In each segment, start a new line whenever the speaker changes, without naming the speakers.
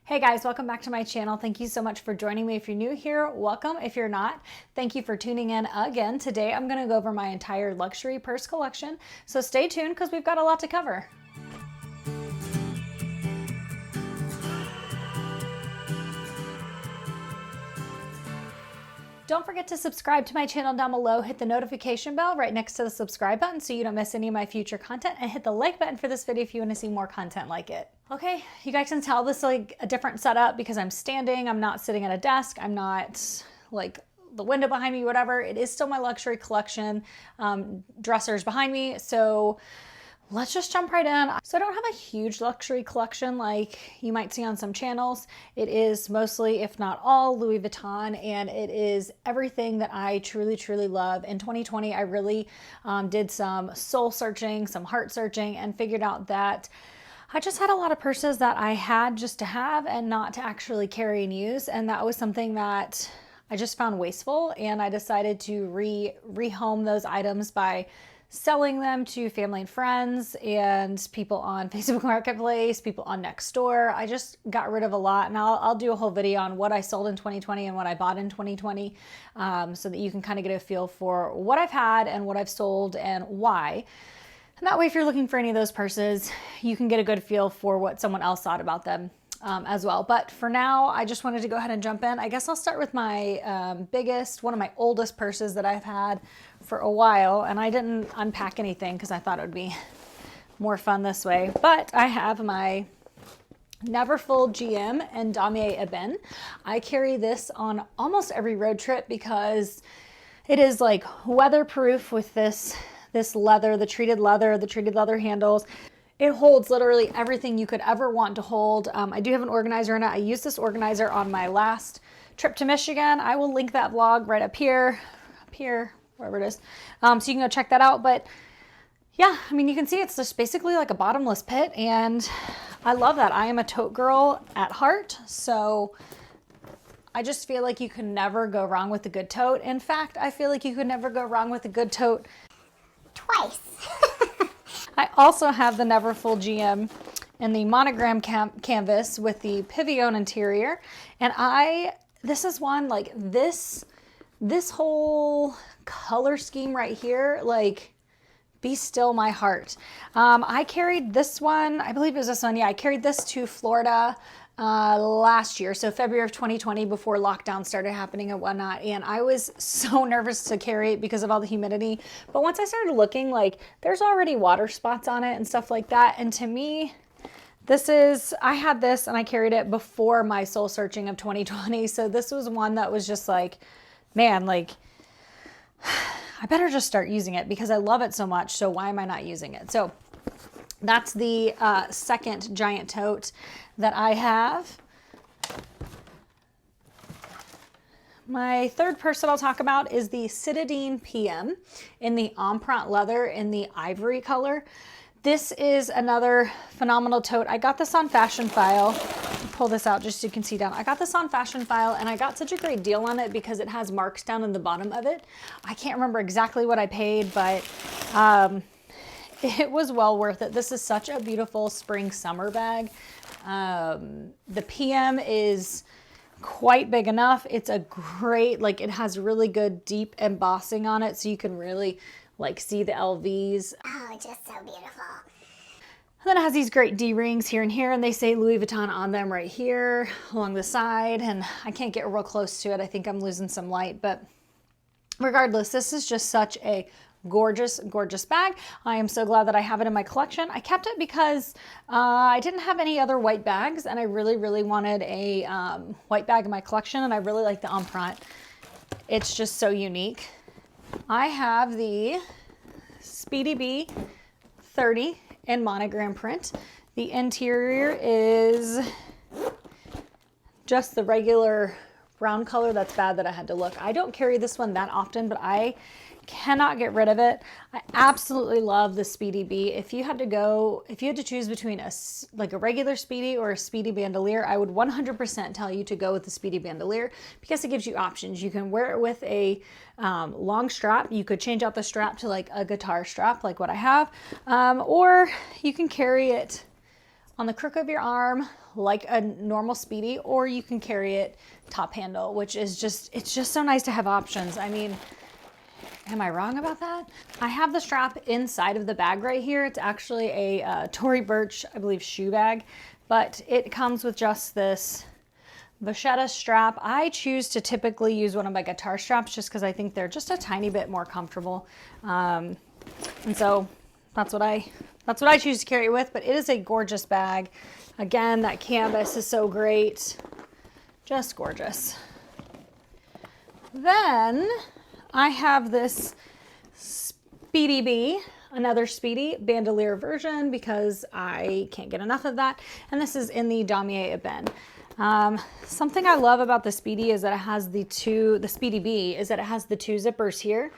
Hey guys, welcome back to my channel. Thank you so much for joining me. If you're new here, welcome. If you're not, thank you for tuning in again. Today I'm going to go over my entire luxury purse collection, so stay tuned because we've got a lot to cover. Don't forget to subscribe to my channel down below. Hit the notification bell right next to the subscribe button so you don't miss any of my future content, and hit the like button for this video if you want to see more content like it. Okay, you guys can tell this is like a different setup because I'm standing. I'm not sitting at a desk. I'm not like the window behind me, whatever. It is still my luxury collection. Dressers behind me. So let's just jump right in. So I don't have a huge luxury collection like you might see on some channels. It is mostly, if not all, Louis Vuitton, and it is everything that I truly, truly love. In 2020, I really did some soul searching, some heart searching, and figured out that I just had a lot of purses that I had just to have and not to actually carry and use. And that was something that I just found wasteful, and I decided to rehome those items by selling them to family and friends and people on Facebook Marketplace, people on Nextdoor. I just got rid of a lot, and I'll do a whole video on what I sold in 2020 and what I bought in 2020 so that you can kind of get a feel for what I've had and what I've sold and why. And that way, if you're looking for any of those purses, you can get a good feel for what someone else thought about them as well. But for now, I just wanted to go ahead and jump in. I guess I'll start with my biggest, one of my oldest purses that I've had for a while. And I didn't unpack anything because I thought it would be more fun this way. But I have my Neverfull GM and Damier Ebene. I carry this on almost every road trip because it is like weatherproof with this leather, the treated leather handles. It holds literally everything you could ever want to hold. I do have an organizer in it. I used this organizer on my last trip to Michigan. I will link that vlog right up here, wherever it is. So you can go check that out. But yeah, I mean, you can see it's just basically like a bottomless pit, and I love that. I am a tote girl at heart, so I just feel like you can never go wrong with a good tote. In fact, I feel like you could never go wrong with a good tote twice. I also have the Neverfull GM in the monogram canvas with the Pivot interior. And this is one, like this whole color scheme right here, like, be still my heart. I carried this one, I believe it was this one. Yeah, I carried this to Florida last year, so February of 2020, before lockdown started happening and whatnot, and I was so nervous to carry it because of all the humidity. But once I started looking, like, there's already water spots on it and stuff like that, and to me, I had this and I carried it before my soul searching of 2020, so this was one that was just like, man, like, I better just start using it because I love it so much, so why am I not using it? So that's the second giant tote that I have. My third purse that I'll talk about is the Citadine PM in the Empreinte leather in the ivory color. This is another phenomenal tote. I got this on Fashion File. I'll pull this out just so you can see down. I got this on Fashion File, and I got such a great deal on it because it has marks down in the bottom of it. I can't remember exactly what I paid, but it was well worth it. This is such a beautiful spring summer bag. The PM is quite big enough. It's a great, like, it has really good deep embossing on it, so you can really like see the LVs.
Oh, just so beautiful.
And then it has these great D-rings here and here, and they say Louis Vuitton on them right here along the side, and I can't get real close to it. I think I'm losing some light, but regardless, this is just such a gorgeous, gorgeous bag. I am so glad that I have it in my collection. I kept it because I didn't have any other white bags, and I really, really wanted a white bag in my collection, and I really like the Empreinte. It's just so unique. I have the Speedy B 30 in monogram print. The interior is just the regular brown color. That's bad that I had to look. I don't carry this one that often, but I cannot get rid of it. I absolutely love the Speedy B. If you had to choose between a regular Speedy or a Speedy bandolier, I would 100% tell you to go with the Speedy bandolier because it gives you options. You can wear it with a long strap. You could change out the strap to like a guitar strap like what I have, or you can carry it on the crook of your arm like a normal Speedy, or you can carry it top handle, which is just, it's just so nice to have options. I mean, am I wrong about that? I have the strap inside of the bag right here. It's actually a Tory Burch, I believe, shoe bag, but it comes with just this Pochette strap. I choose to typically use one of my guitar straps just because I think they're just a tiny bit more comfortable. And so that's what I choose to carry it with, but it is a gorgeous bag. Again, that canvas is so great. Just gorgeous. Then I have this Speedy B, another Speedy bandolier version because I can't get enough of that. And this is in the Damier Ebene. Something I love about the Speedy is that it has the Speedy B is that it has the 2 zippers here.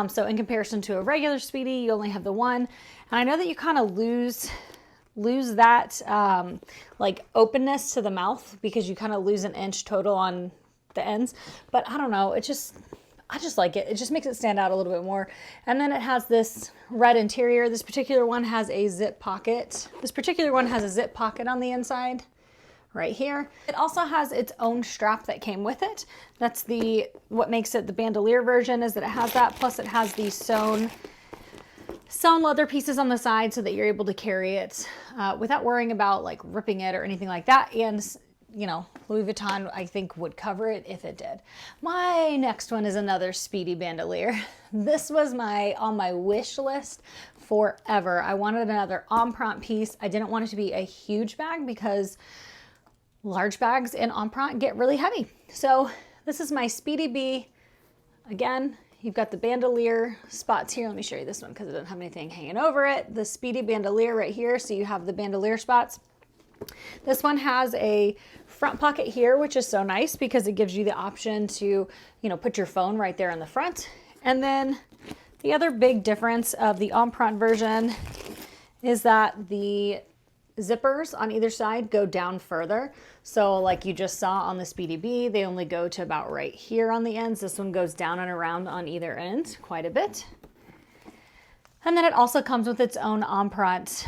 So in comparison to a regular Speedy, you only have the one. And I know that you kind of lose that like openness to the mouth because you kind of lose an inch total on the ends. But I don't know, I just like it. It just makes it stand out a little bit more. And then it has this red interior. This particular one has a zip pocket. This particular one has a zip pocket on the inside right here. It also has its own strap that came with it. That's what makes it the bandolier version, is that it has that, plus it has these sewn leather pieces on the side so that you're able to carry it without worrying about like ripping it or anything like that. And you know, Louis Vuitton, I think, would cover it if it did. My next one is another Speedy bandolier. This was on my wish list forever. I wanted another empreinte piece. I didn't want it to be a huge bag because large bags in empreinte get really heavy. So this is my Speedy B. Again, you've got the bandolier spots here. Let me show you this one because it doesn't have anything hanging over it. The Speedy bandolier right here. So you have the bandolier spots. This one has a front pocket here, which is so nice because it gives you the option to, you know, put your phone right there in the front. And then the other big difference of the empreinte version is that the zippers on either side go down further. So like you just saw on the Speedy B, they only go to about right here on the ends. This one goes down and around on either end quite a bit. And then it also comes with its own empreinte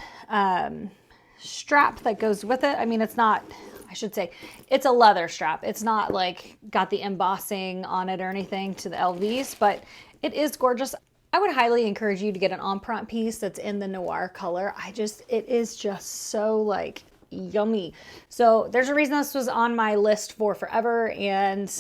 strap that goes with it. I mean, it's not, I should say, it's a leather strap. It's not like got the embossing on it or anything to the LVs, but it is gorgeous. I would highly encourage you to get an empreinte piece that's in the noir color. It is just so like yummy. So there's a reason this was on my list for forever, and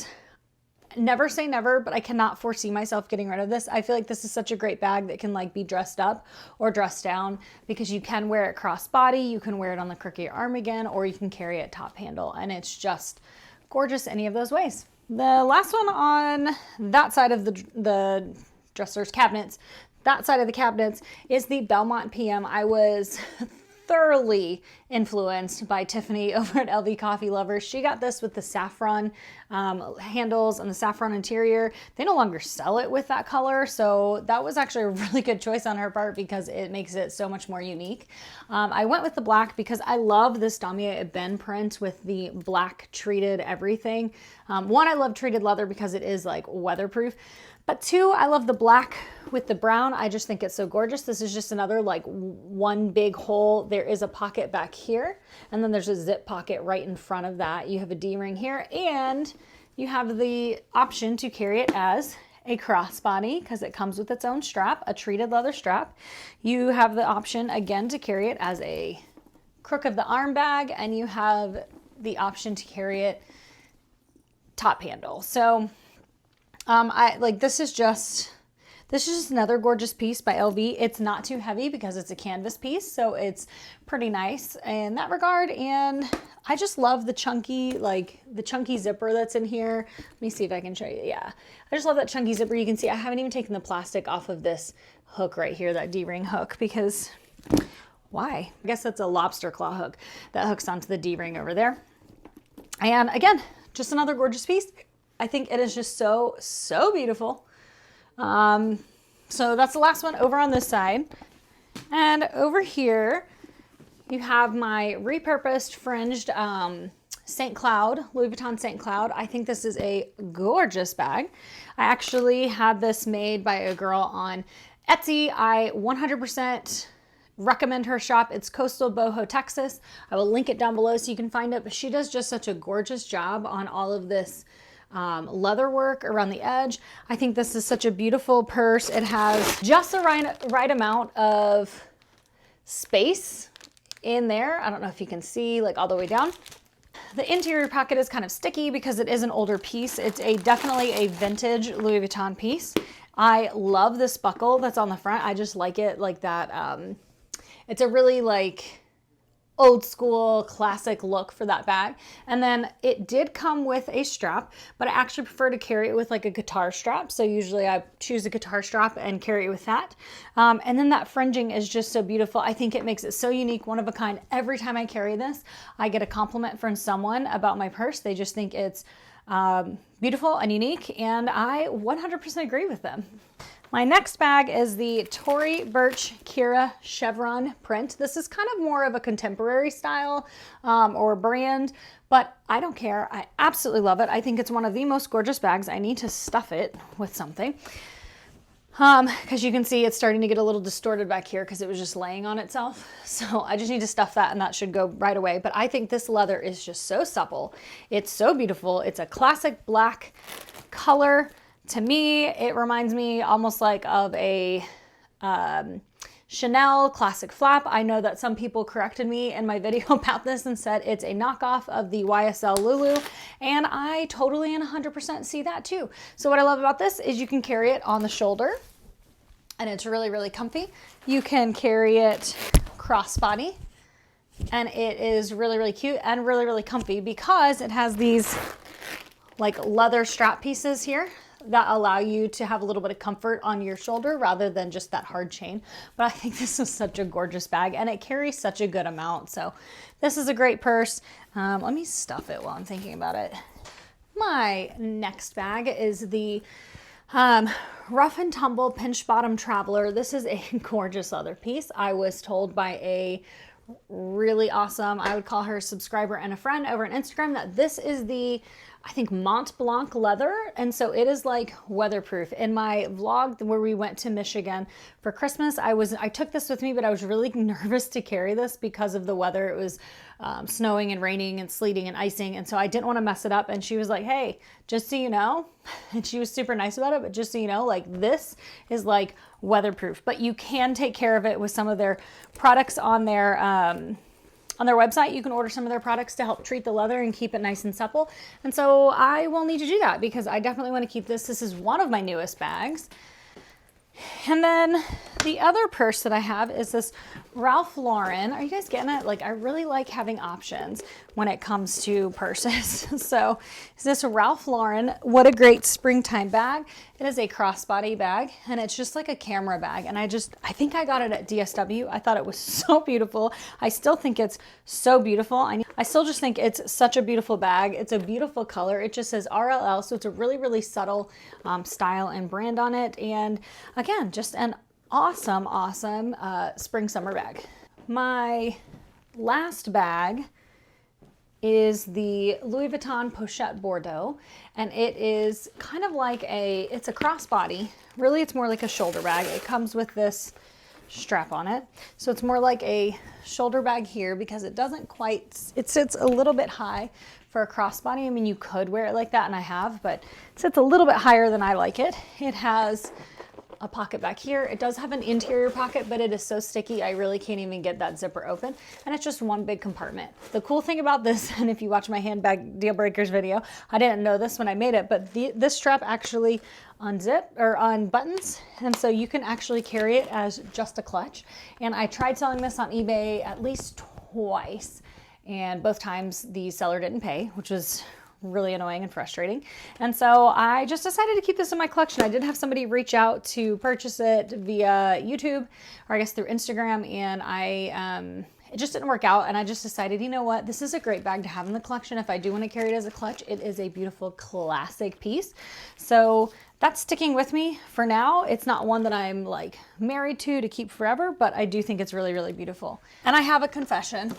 never say never, but I cannot foresee myself getting rid of this. I feel like this is such a great bag that can like be dressed up or dressed down because you can wear it crossbody, you can wear it on the crook of your arm again, or you can carry it top handle, and it's just gorgeous any of those ways. The last one on that side of the dresser's cabinets, that side of the cabinets, is the Belmont PM. I was thoroughly influenced by Tiffany over at LV Coffee Lovers. She got this with the saffron handles and the saffron interior. They no longer sell it with that color, so that was actually a really good choice on her part because it makes it so much more unique. I went with the black because I love this Damier Ebene print with the black treated everything. One, I love treated leather because it is like weatherproof. But two, I love the black with the brown. I just think it's so gorgeous. This is just another like one big hole. There is a pocket back here, and then there's a zip pocket right in front of that. You have a D-ring here, and you have the option to carry it as a crossbody because it comes with its own strap, a treated leather strap. You have the option again to carry it as a crook of the arm bag, and you have the option to carry it top handle. So this is just another gorgeous piece by LV. It's not too heavy because it's a canvas piece, so it's pretty nice in that regard. And I just love the chunky zipper that's in here. Let me see if I can show you. Yeah, I just love that chunky zipper. You can see I haven't even taken the plastic off of this hook right here, that D-ring hook, because why? I guess that's a lobster claw hook that hooks onto the D-ring over there. And again, just another gorgeous piece. I think it is just so, so beautiful. So that's the last one over on this side. And over here, you have my repurposed fringed St. Cloud, Louis Vuitton St. Cloud. I think this is a gorgeous bag. I actually had this made by a girl on Etsy. I 100% recommend her shop. It's Coastal Boho, Texas. I will link it down below so you can find it, but she does just such a gorgeous job on all of this leather work around the edge. I think this is such a beautiful purse. It has just the right amount of space in there. I don't know if you can see like all the way down. The interior pocket is kind of sticky because it is an older piece. It's definitely a vintage Louis Vuitton piece. I love this buckle that's on the front. I just like it like that. It's a really like old school classic look for that bag. And then it did come with a strap, but I actually prefer to carry it with like a guitar strap. So usually I choose a guitar strap and carry it with that. And then that fringing is just so beautiful. I think it makes it so unique, one of a kind. Every time I carry this, I get a compliment from someone about my purse. They just think it's beautiful and unique, and I 100% agree with them. My next bag is the Tory Burch Kira chevron print. This is kind of more of a contemporary style or brand, but I don't care. I absolutely love it. I think it's one of the most gorgeous bags. I need to stuff it with something because you can see it's starting to get a little distorted back here because it was just laying on itself. So I just need to stuff that and that should go right away. But I think this leather is just so supple. It's so beautiful. It's a classic black color. To me, it reminds me almost like of a Chanel classic flap. I know that some people corrected me in my video about this and said it's a knockoff of the YSL Lulu, and I totally and 100% see that too. So what I love about this is you can carry it on the shoulder, and it's really, really comfy. You can carry it crossbody, and it is really, really cute and really, really comfy because it has these like leather strap pieces here that allow you to have a little bit of comfort on your shoulder rather than just that hard chain. But I think this is such a gorgeous bag and it carries such a good amount. So this is a great purse. Let me stuff it while I'm thinking about it. My next bag is the Rough and Tumble Pinch Bottom Traveler. This is a gorgeous leather piece. I was told by a really awesome, I would call her a subscriber and a friend over on Instagram, that this is the, I think, Mont Blanc leather. And so it is like weatherproof. In my vlog where we went to Michigan for Christmas, I took this with me, but I was really nervous to carry this because of the weather. It was snowing and raining and sleeting and icing. And so I didn't want to mess it up. And she was like, hey, just so you know, and she was super nice about it, but just so you know, like this is like weatherproof, but you can take care of it with some of their products on their website. You can order some of their products to help treat the leather and keep it nice and supple. And so I will need to do that because I definitely want to keep this. This is one of my newest bags. And then the other purse that I have is this Ralph Lauren. Are you guys getting it? Like, I really like having options when it comes to purses. So is this Ralph Lauren? What a great springtime bag. It is a crossbody bag and it's just like a camera bag. And I think I got it at DSW. I thought it was so beautiful. I still think it's so beautiful. I still just think it's such a beautiful bag. It's a beautiful color. It just says RLL. So it's a really, really subtle style and brand on it. And again, just an awesome, awesome spring summer bag. My last bag is the Louis Vuitton Pochette Bordeaux, and it is kind of like it's a crossbody. Really, it's more like a shoulder bag. It comes with this strap on it. So it's more like a shoulder bag here because it doesn't quite, it sits a little bit high for a crossbody. I mean, you could wear it like that, and I have, but it sits a little bit higher than I like it. It has a pocket back here. It does have an interior pocket, but it is so sticky, I really can't even get that zipper open. And it's just one big compartment. The cool thing about this, and if you watch my handbag deal breakers video, I didn't know this when I made it, but this strap actually unbuttons. And so you can actually carry it as just a clutch. And I tried selling this on eBay at least twice. And both times the seller didn't pay, which was really annoying and frustrating. And so I just decided to keep this in my collection. I did have somebody reach out to purchase it via YouTube, or I guess through Instagram, and it just didn't work out. And I just decided, you know what, this is a great bag to have in the collection. If I do want to carry it as a clutch, it is a beautiful classic piece. So that's sticking with me for now. It's not one that I'm like married to keep forever, but I do think it's really, really beautiful. And I have a confession.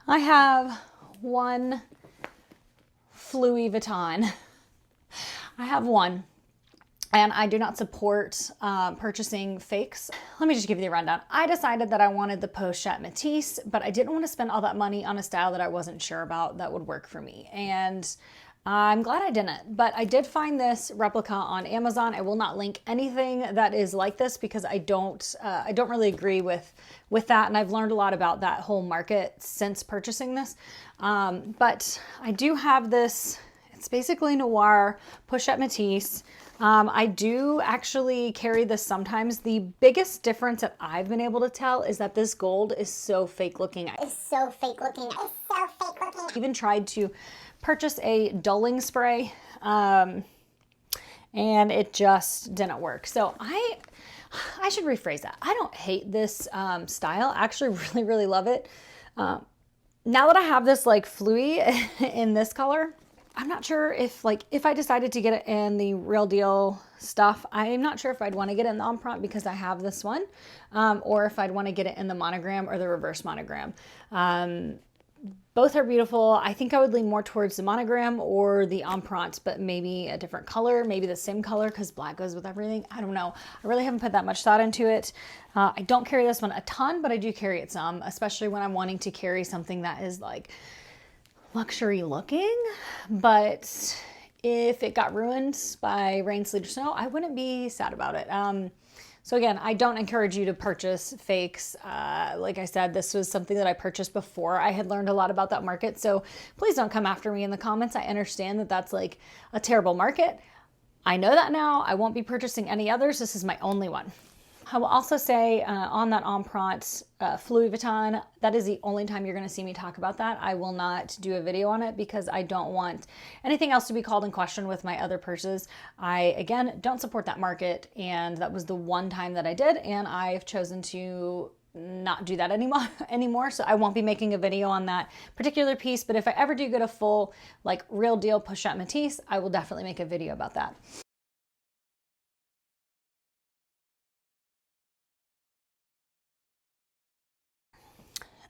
I have one Louis Vuitton. I have one. and I do not support purchasing fakes. Let me just give you the rundown. I decided that I wanted the Pochette Matisse, but I didn't want to spend all that money on a style that I wasn't sure about that would work for me. And I'm glad I didn't, but I did find this replica on Amazon. I will not link anything that is like this because I don't really agree with that, and I've learned a lot about that whole market since purchasing this. But I do have this. It's basically noir Pochette Matisse. I do actually carry this sometimes. The biggest difference that I've been able to tell is that this gold is so fake looking. It's so fake looking. It's so fake looking. I even tried to purchase a dulling spray, and it just didn't work. So I should rephrase that. I don't hate this style. I actually really love it. Now that I have this like flui in this color, I'm not sure if I decided to get it in the Real Deal stuff, I'm not sure if I'd want to get it in the Empreinte because I have this one, or if I'd want to get it in the monogram or the reverse monogram. Both are beautiful. I think I would lean more towards the monogram or the Empreinte, but maybe a different color, maybe the same color because black goes with everything. I don't know. I really haven't put that much thought into it. I don't carry this one a ton, but I do carry it some, especially when I'm wanting to carry something that is like luxury looking. But if it got ruined by rain, sleet, or snow, I wouldn't be sad about it. So again, I don't encourage you to purchase fakes. Like I said, this was something that I purchased before I had learned a lot about that market. So please don't come after me in the comments. I understand that that's like a terrible market. I know that now. I won't be purchasing any others. This is my only one. I will also say on that Empreinte Louis Vuitton, that is the only time you're going to see me talk about that. I will not do a video on it because I don't want anything else to be called in question with my other purses. I, again, don't support that market, and that was the one time that I did, and I've chosen to not do that anymore. So I won't be making a video on that particular piece, but if I ever do get a full, like, Real Deal Pochette Matisse, I will definitely make a video about that.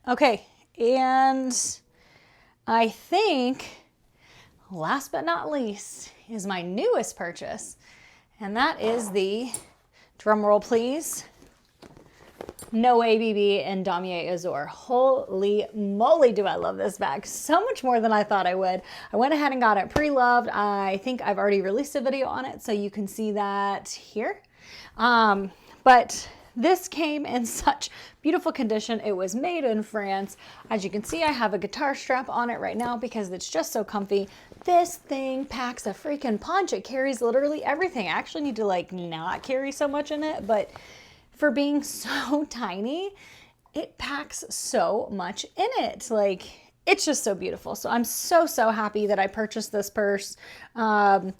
Okay, and I think last but not least is my newest purchase, and that is the, drum roll please, No ABB and Damier Azur. Holy moly, do I love this bag. So much more than I thought I would. I went ahead and got it pre-loved. I think I've already released a video on it, so you can see that here. But this came in such beautiful condition. It was made in France. As you can see, I have a guitar strap on it right now because it's just so comfy. This thing packs a freaking punch. It carries literally everything. I actually need to like not carry so much in it, but for being so tiny, it packs so much in it. Like, it's just so beautiful. So I'm so happy that I purchased this purse. I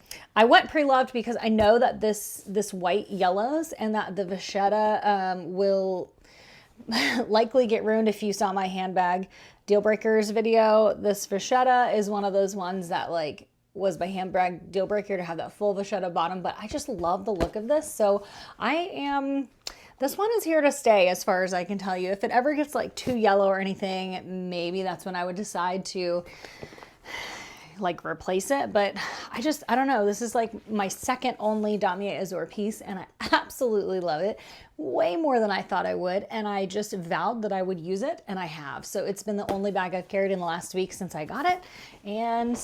went pre-loved because I know that this white yellows and that the vachetta will likely get ruined. If you saw my handbag deal breakers video, this vachetta is one of those ones that like was my handbag deal breaker to have that full vachetta bottom, but I just love the look of this. So this one is here to stay as far as I can tell you. If it ever gets like too yellow or anything, maybe that's when I would decide to like replace it. But I don't know. This is like my second only Damier Azur piece and I absolutely love it. Way more than I thought I would. And I just vowed that I would use it and I have. So it's been the only bag I've carried in the last week since I got it. And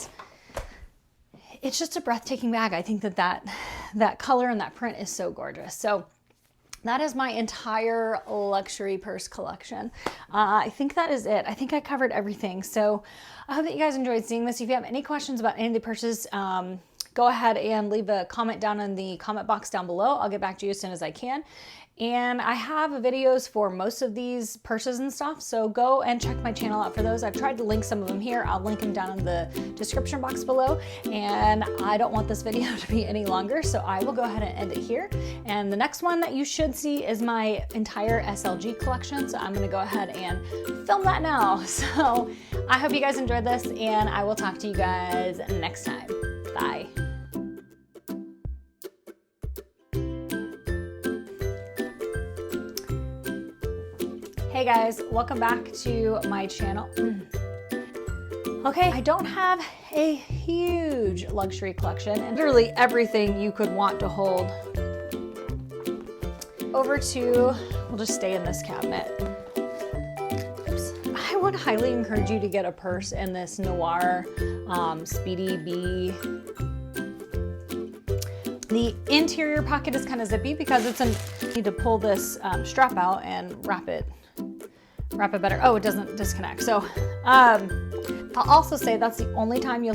it's just a breathtaking bag. I think that color and that print is so gorgeous. So that is my entire luxury purse collection. I think that is it. I think I covered everything. So I hope that you guys enjoyed seeing this. If you have any questions about any of the purses, go ahead and leave a comment down in the comment box down below. I'll get back to you as soon as I can. And I have videos for most of these purses and stuff, so go and check my channel out for those. I've tried to link some of them here. I'll link them down in the description box below. And I don't want this video to be any longer, so I will go ahead and end it here. And the next one that you should see is my entire SLG collection, so I'm gonna go ahead and film that now. So I hope you guys enjoyed this, and I will talk to you guys next time. Bye. Hey guys, welcome back to my channel. Okay, I don't have a huge luxury collection, and literally everything you could want to hold. Over to, we'll just stay in this cabinet. Oops. I would highly encourage you to get a purse in this Noir Speedy B. The interior pocket is kind of zippy because you need to pull this strap out and wrap it better. Oh, it doesn't disconnect. So I'll also say that's the only time you'll